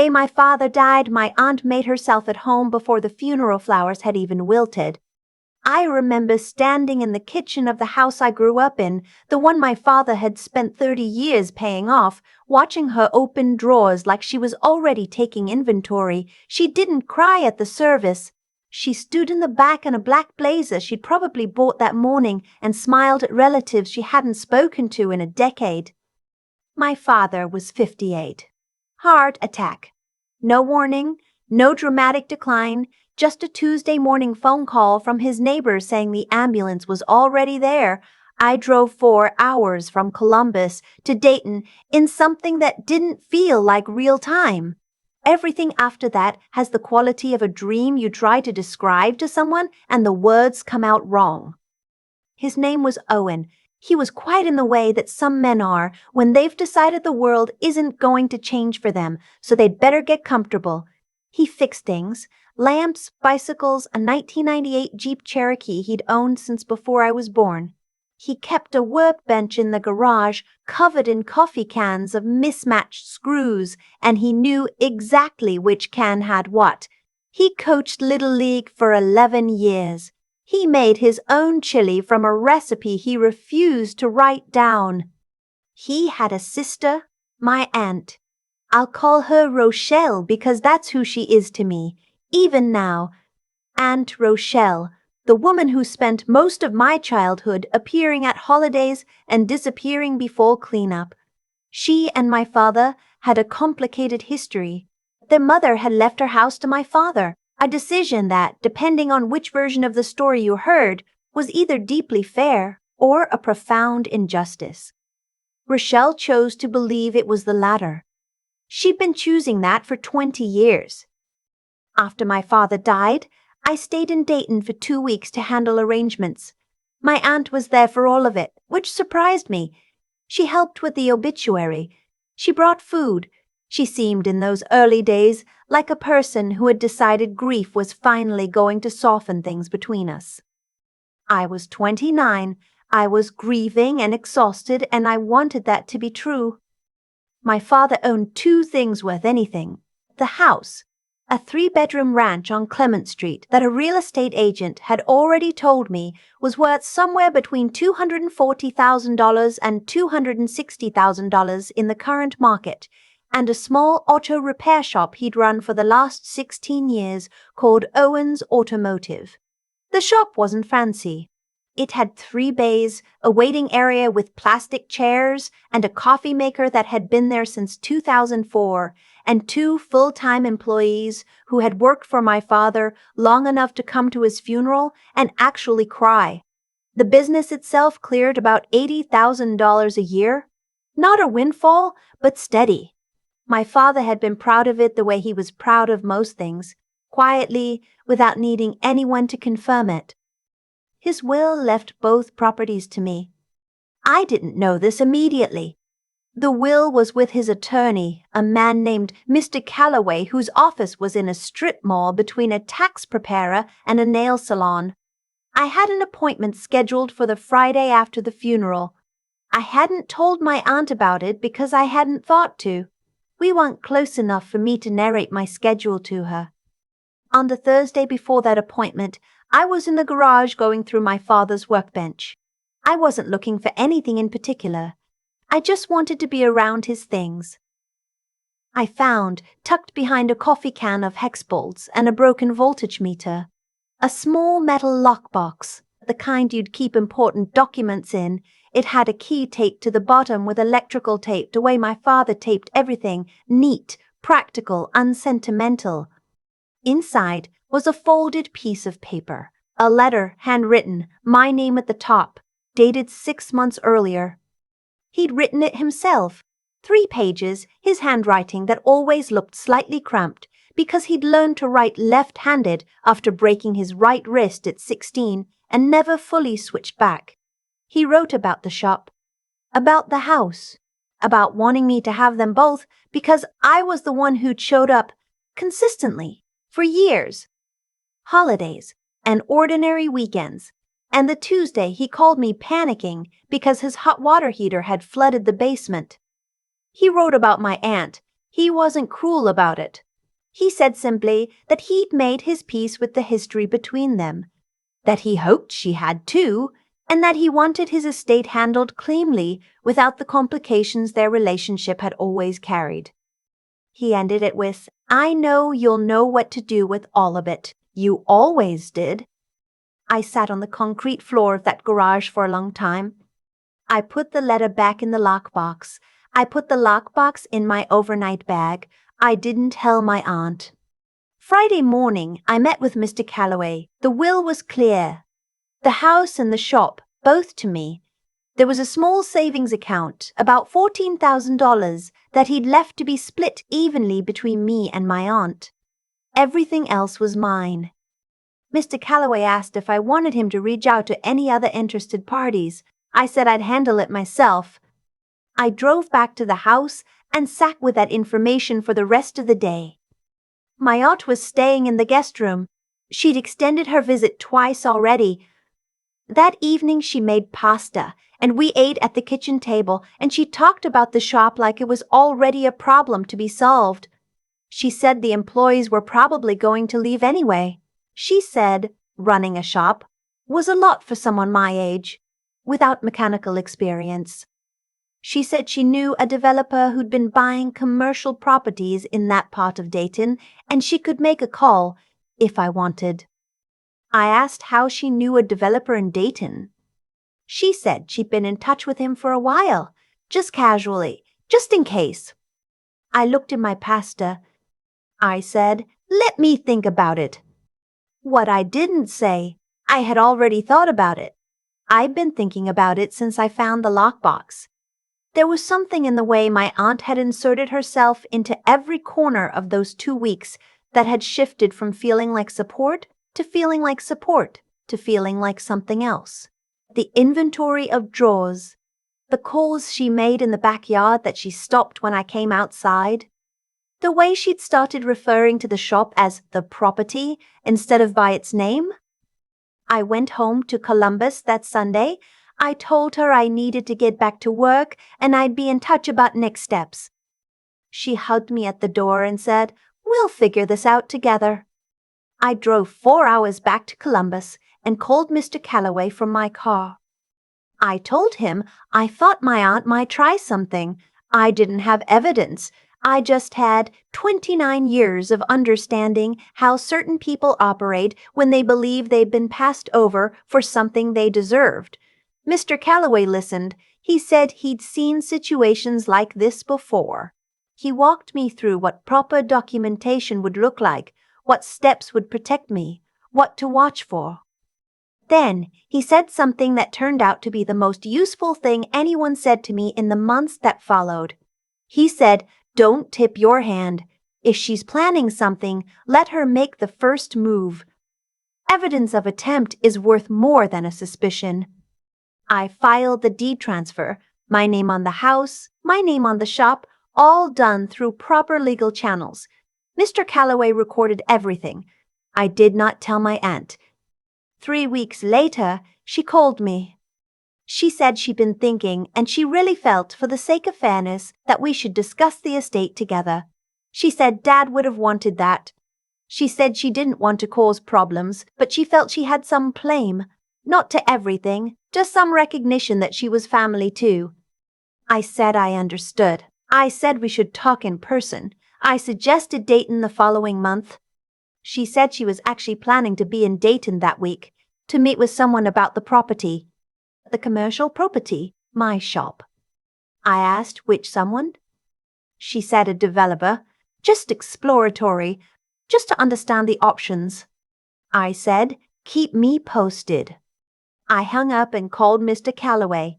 The day my father died, my aunt made herself at home before the funeral flowers had even wilted. I remember standing in the kitchen of the house I grew up in, the one my father had spent 30 years paying off, watching her open drawers like she was already taking inventory. She didn't cry at the service. She stood in the back in a black blazer she'd probably bought that morning and smiled at relatives she hadn't spoken to in a decade. My father was 58. Heart attack. No warning, no dramatic decline, just a Tuesday morning phone call from his neighbor saying the ambulance was already there. I drove 4 hours from Columbus to Dayton in something that didn't feel like real time. Everything after that has the quality of a dream you try to describe to someone and the words come out wrong. His name was Owen. He was quite in the way that some men are when they've decided the world isn't going to change for them, so they'd better get comfortable. He fixed things, lamps, bicycles, a 1998 Jeep Cherokee he'd owned since before I was born. He kept a workbench in the garage covered in coffee cans of mismatched screws, and he knew exactly which can had what. He coached Little League for 11 years. He made his own chili from a recipe he refused to write down. He had a sister, my aunt. I'll call her Rochelle because that's who she is to me, even now. Aunt Rochelle, the woman who spent most of my childhood appearing at holidays and disappearing before cleanup. She and my father had a complicated history. Their mother had left her house to my father. A decision that, depending on which version of the story you heard, was either deeply fair or a profound injustice. Rochelle chose to believe it was the latter. She'd been choosing that for 20 years. After my father died, I stayed in Dayton for 2 weeks to handle arrangements. My aunt was there for all of it, which surprised me. She helped with the obituary. She brought food. She seemed in those early days like a person who had decided grief was finally going to soften things between us. I was 29. I was grieving and exhausted, and I wanted that to be true. My father owned 2 things worth anything. The house, a 3-bedroom ranch on Clement Street that a real estate agent had already told me was worth somewhere between $240,000 and $260,000 in the current market, and a small auto repair shop he'd run for the last 16 years called Owen's Automotive. The shop wasn't fancy. It had 3 bays, a waiting area with plastic chairs, and a coffee maker that had been there since 2004, and 2 full-time employees who had worked for my father long enough to come to his funeral and actually cry. The business itself cleared about $80,000 a year. Not a windfall, but steady. My father had been proud of it the way he was proud of most things, quietly, without needing anyone to confirm it. His will left both properties to me. I didn't know this immediately. The will was with his attorney, a man named Mr. Calloway, whose office was in a strip mall between a tax preparer and a nail salon. I had an appointment scheduled for the Friday after the funeral. I hadn't told my aunt about it because I hadn't thought to. We weren't close enough for me to narrate my schedule to her. On the Thursday before that appointment, I was in the garage going through my father's workbench. I wasn't looking for anything in particular. I just wanted to be around his things. I found, tucked behind a coffee can of hex bolts and a broken voltage meter, a small metal lockbox, the kind you'd keep important documents in. It had a key taped to the bottom with electrical tape the way my father taped everything, neat, practical, unsentimental. Inside was a folded piece of paper, a letter handwritten, my name at the top, dated 6 months earlier. He'd written it himself, 3 pages, his handwriting that always looked slightly cramped because he'd learned to write left-handed after breaking his right wrist at 16 and never fully switched back. He wrote about the shop, about the house, about wanting me to have them both because I was the one who'd showed up consistently for years. Holidays and ordinary weekends, and the Tuesday he called me panicking because his hot water heater had flooded the basement. He wrote about my aunt, He wasn't cruel about it. He said simply that he'd made his peace with the history between them, that he hoped she had too, and that he wanted his estate handled cleanly without the complications their relationship had always carried. He ended it with, "I know you'll know what to do with all of it. You always did." I sat on the concrete floor of that garage for a long time. I put the letter back in the lockbox. I put the lockbox in my overnight bag. I didn't tell my aunt. Friday morning, I met with Mr. Calloway. The will was clear. The house and the shop, both to me. There was a small savings account, about $14,000, that he'd left to be split evenly between me and my aunt. Everything else was mine. Mr. Calloway asked if I wanted him to reach out to any other interested parties. I said I'd handle it myself. I drove back to the house and sat with that information for the rest of the day. My aunt was staying in the guest room. She'd extended her visit twice already. That evening she made pasta, and we ate at the kitchen table, and she talked about the shop like it was already a problem to be solved. She said the employees were probably going to leave anyway. She said running a shop was a lot for someone my age, without mechanical experience. She said she knew a developer who'd been buying commercial properties in that part of Dayton, and she could make a call if I wanted. I asked how she knew a developer in Dayton. She said she'd been in touch with him for a while, just casually, just in case. I looked in my pasta. I said, "Let me think about it." What I didn't say, I had already thought about it. I'd been thinking about it since I found the lockbox. There was something in the way my aunt had inserted herself into every corner of those 2 weeks that had shifted from feeling like support to feeling like support to feeling like something else. The inventory of drawers, the calls she made in the backyard that she stopped when I came outside, the way she'd started referring to the shop as the property instead of by its name. I went home to Columbus that Sunday. I told her I needed to get back to work and I'd be in touch about next steps. She hugged me at the door and said, "We'll figure this out together." I drove 4 hours back to Columbus and called Mr. Calloway from my car. I told him I thought my aunt might try something. I didn't have evidence. I just had 29 years of understanding how certain people operate when they believe they've been passed over for something they deserved. Mr. Calloway listened. He said he'd seen situations like this before. He walked me through what proper documentation would look like, what steps would protect me, what to watch for. Then he said something that turned out to be the most useful thing anyone said to me in the months that followed. He said, "Don't tip your hand. If she's planning something, let her make the first move. Evidence of attempt is worth more than a suspicion." I filed the deed transfer, my name on the house, my name on the shop, all done through proper legal channels. Mr. Calloway recorded everything. I did not tell my aunt. 3 weeks later, she called me. She said she'd been thinking and she really felt, for the sake of fairness, that we should discuss the estate together. She said Dad would have wanted that. She said she didn't want to cause problems, but she felt she had some claim. Not to everything, just some recognition that she was family too. I said I understood. I said we should talk in person. I suggested Dayton the following month. She said she was actually planning to be in Dayton that week, to meet with someone about the property. The commercial property, my shop. I asked which someone. She said a developer, just exploratory, just to understand the options. I said, "Keep me posted." I hung up and called Mr. Calloway.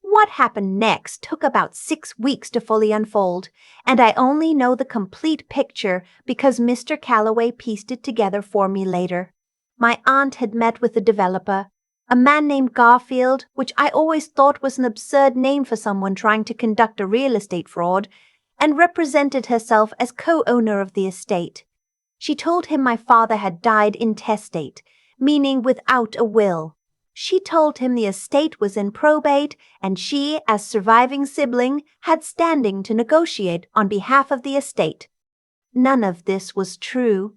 What happened next took about 6 weeks to fully unfold, and I only know the complete picture because Mr. Calloway pieced it together for me later. My aunt had met with the developer, a man named Garfield, which I always thought was an absurd name for someone trying to conduct a real estate fraud, and represented herself as co-owner of the estate. She told him my father had died intestate, meaning without a will. She told him the estate was in probate and she, as surviving sibling, had standing to negotiate on behalf of the estate. None of this was true.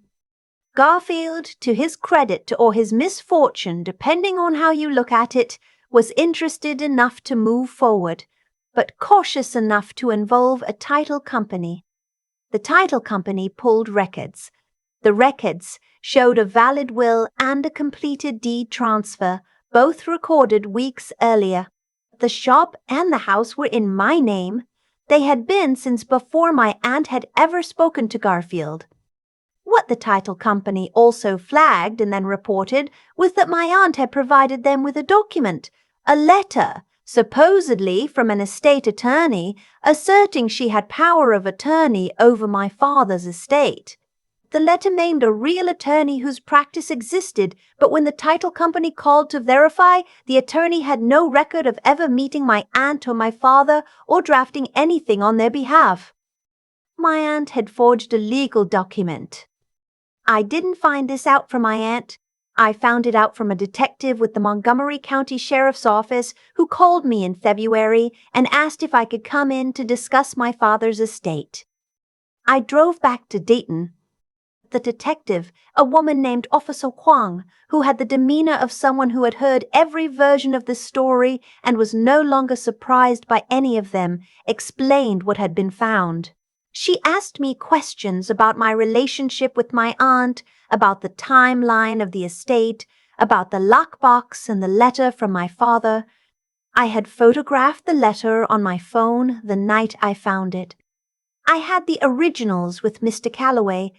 Garfield, to his credit or his misfortune, depending on how you look at it, was interested enough to move forward, but cautious enough to involve a title company. The title company pulled records. The records showed a valid will and a completed deed transfer, both recorded weeks earlier. The shop and the house were in my name. They had been since before my aunt had ever spoken to Garfield. What the title company also flagged and then reported was that my aunt had provided them with a document, a letter, supposedly from an estate attorney, asserting she had power of attorney over my father's estate. The letter named a real attorney whose practice existed, but when the title company called to verify, the attorney had no record of ever meeting my aunt or my father or drafting anything on their behalf. My aunt had forged a legal document. I didn't find this out from my aunt. I found it out from a detective with the Montgomery County Sheriff's Office who called me in February and asked if I could come in to discuss my father's estate. I drove back to Dayton. The detective, a woman named Officer Huang, who had the demeanor of someone who had heard every version of the story and was no longer surprised by any of them, explained what had been found. She asked me questions about my relationship with my aunt, about the timeline of the estate, about the lockbox and the letter from my father. I had photographed the letter on my phone the night I found it. I had the originals with Mr. Calloway.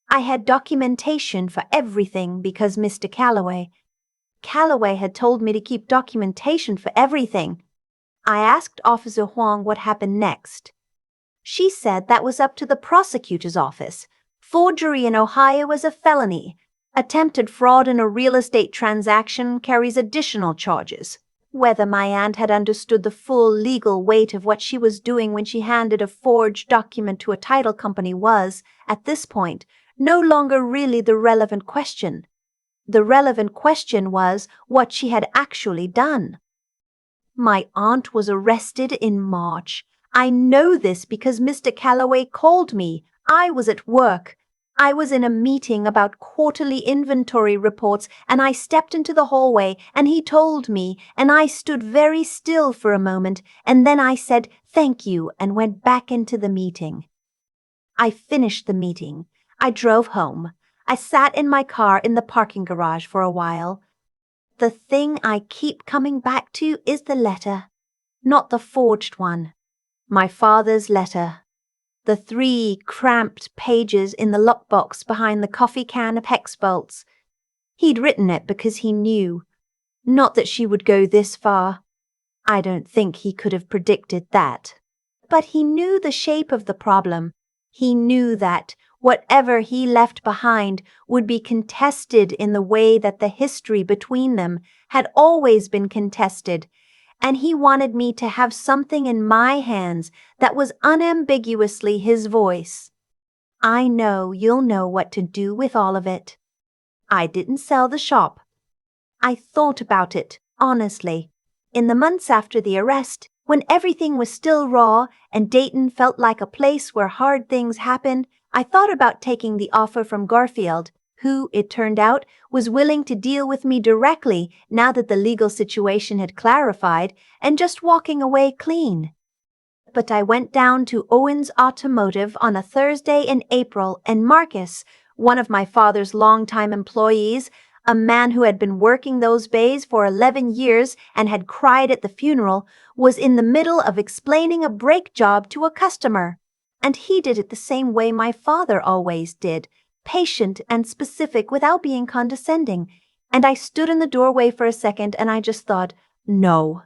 I had documentation for everything because Mr. Calloway had told me to keep documentation for everything. I asked Officer Huang what happened next. She said that was up to the prosecutor's office. Forgery in Ohio is a felony. Attempted fraud in a real estate transaction carries additional charges. Whether my aunt had understood the full legal weight of what she was doing when she handed a forged document to a title company was, at this point, no longer really the relevant question. The relevant question was what she had actually done. My aunt was arrested in March. I know this because Mr. Calloway called me. I was at work. I was in a meeting about quarterly inventory reports, and I stepped into the hallway, and he told me, and I stood very still for a moment, and then I said, "Thank you," and went back into the meeting. I finished the meeting. I drove home. I sat in my car in the parking garage for a while. The thing I keep coming back to is the letter, not the forged one. My father's letter. The 3 cramped pages in the lockbox behind the coffee can of hex bolts. He'd written it because he knew. Not that she would go this far. I don't think he could have predicted that. But he knew the shape of the problem. He knew that whatever he left behind would be contested in the way that the history between them had always been contested, and he wanted me to have something in my hands that was unambiguously his voice. I know you'll know what to do with all of it. I didn't sell the shop. I thought about it, honestly. In the months after the arrest, when everything was still raw and Dayton felt like a place where hard things happen, I thought about taking the offer from Garfield, who, it turned out, was willing to deal with me directly now that the legal situation had clarified, and just walking away clean. But I went down to Owens Automotive on a Thursday in April, and Marcus, one of my father's longtime employees, a man who had been working those bays for 11 years and had cried at the funeral, was in the middle of explaining a brake job to a customer. And he did it the same way my father always did, patient and specific without being condescending. And I stood in the doorway for a second and I just thought, no.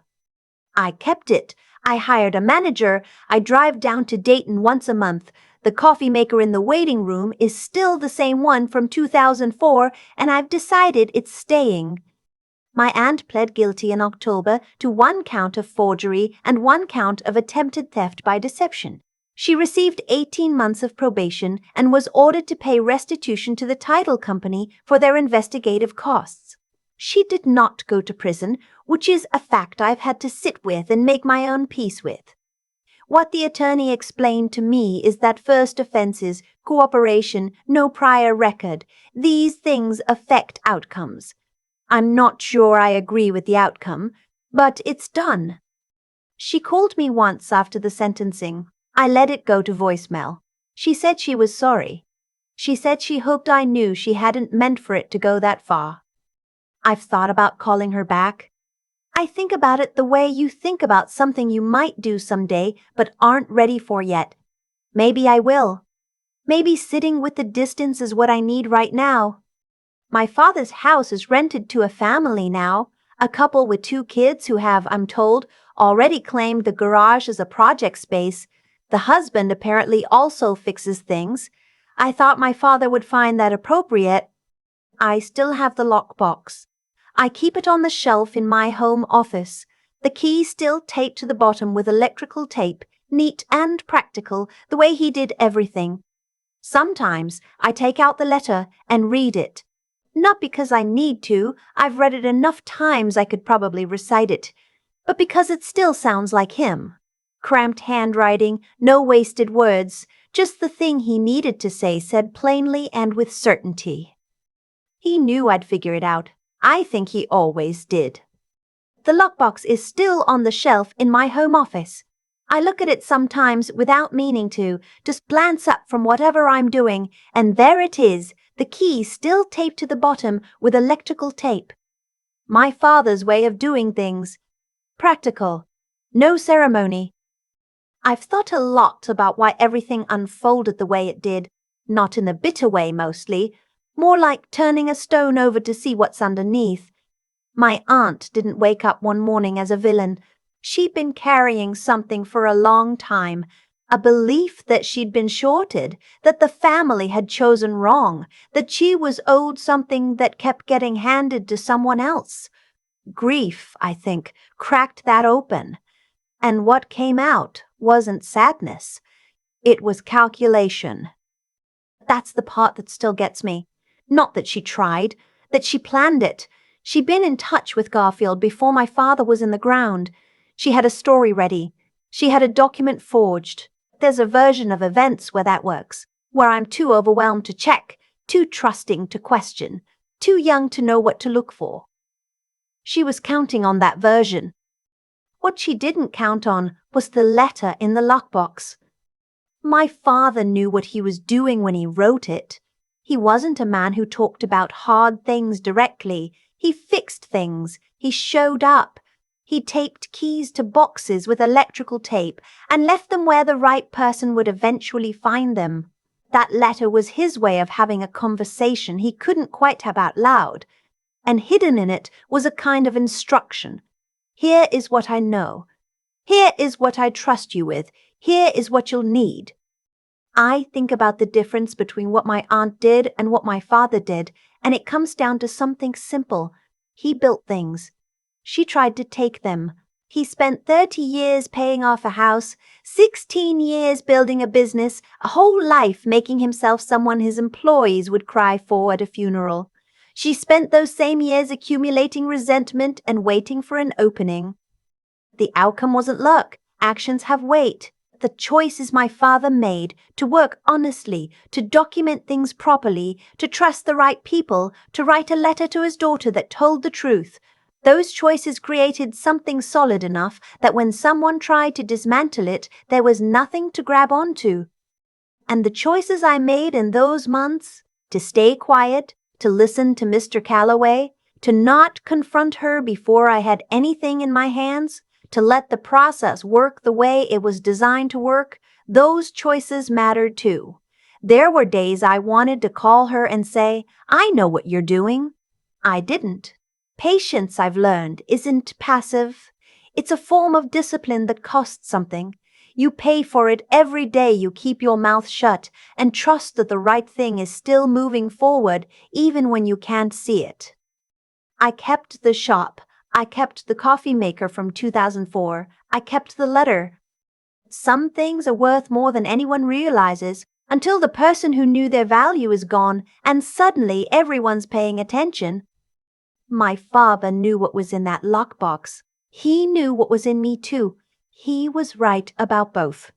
I kept it. I hired a manager. I drive down to Dayton once a month. The coffee maker in the waiting room is still the same one from 2004, and I've decided it's staying. My aunt pled guilty in October to 1 count of forgery and 1 count of attempted theft by deception. She received 18 months of probation and was ordered to pay restitution to the title company for their investigative costs. She did not go to prison, which is a fact I've had to sit with and make my own peace with. What the attorney explained to me is that first offenses, cooperation, no prior record, these things affect outcomes. I'm not sure I agree with the outcome, but it's done. She called me once after the sentencing. I let it go to voicemail. She said she was sorry. She said she hoped I knew she hadn't meant for it to go that far. I've thought about calling her back. I think about it the way you think about something you might do someday but aren't ready for yet. Maybe I will. Maybe sitting with the distance is what I need right now. My father's house is rented to a family now, a couple with 2 kids who have, I'm told, already claimed the garage as a project space. The husband apparently also fixes things. I thought my father would find that appropriate. I still have the lockbox. I keep it on the shelf in my home office, the key still taped to the bottom with electrical tape, neat and practical, the way he did everything. Sometimes I take out the letter and read it. Not because I need to, I've read it enough times I could probably recite it, but because it still sounds like him. Cramped handwriting, no wasted words, just the thing he needed to say said plainly and with certainty. He knew I'd figure it out. I think he always did. The lockbox is still on the shelf in my home office. I look at it sometimes without meaning to, just glance up from whatever I'm doing, and there it is, the key still taped to the bottom with electrical tape. My father's way of doing things. Practical. No ceremony. I've thought a lot about why everything unfolded the way it did, not in the bitter way mostly, more like turning a stone over to see what's underneath. My aunt didn't wake up one morning as a villain. She'd been carrying something for a long time, a belief that she'd been shorted, that the family had chosen wrong, that she was owed something that kept getting handed to someone else. Grief, I think, cracked that open. And what came out wasn't sadness. It was calculation. That's the part that still gets me. Not that she tried, that she planned it. She'd been in touch with Garfield before my father was in the ground. She had a story ready. She had a document forged. There's a version of events where that works, where I'm too overwhelmed to check, too trusting to question, too young to know what to look for. She was counting on that version. What she didn't count on was the letter in the lockbox. My father knew what he was doing when he wrote it. He wasn't a man who talked about hard things directly. He fixed things. He showed up. He taped keys to boxes with electrical tape and left them where the right person would eventually find them. That letter was his way of having a conversation he couldn't quite have out loud. And hidden in it was a kind of instruction. Here is what I know. Here is what I trust you with. Here is what you'll need. I think about the difference between what my aunt did and what my father did, and it comes down to something simple. He built things. She tried to take them. He spent 30 years paying off a house, 16 years building a business, a whole life making himself someone his employees would cry for at a funeral. She spent those same years accumulating resentment and waiting for an opening. The outcome wasn't luck. Actions have weight. The choices my father made to work honestly, to document things properly, to trust the right people, to write a letter to his daughter that told the truth, those choices created something solid enough that when someone tried to dismantle it, there was nothing to grab onto. And the choices I made in those months, to stay quiet, to listen to Mr. Calloway, to not confront her before I had anything in my hands, to let the process work the way it was designed to work, those choices mattered too. There were days I wanted to call her and say, I know what you're doing. I didn't. Patience, I've learned, isn't passive. It's a form of discipline that costs something. You pay for it every day you keep your mouth shut and trust that the right thing is still moving forward even when you can't see it. I kept the shop. I kept the coffee maker from 2004. I kept the letter. Some things are worth more than anyone realizes until the person who knew their value is gone and suddenly everyone's paying attention. My father knew what was in that lockbox. He knew what was in me too. He was right about both.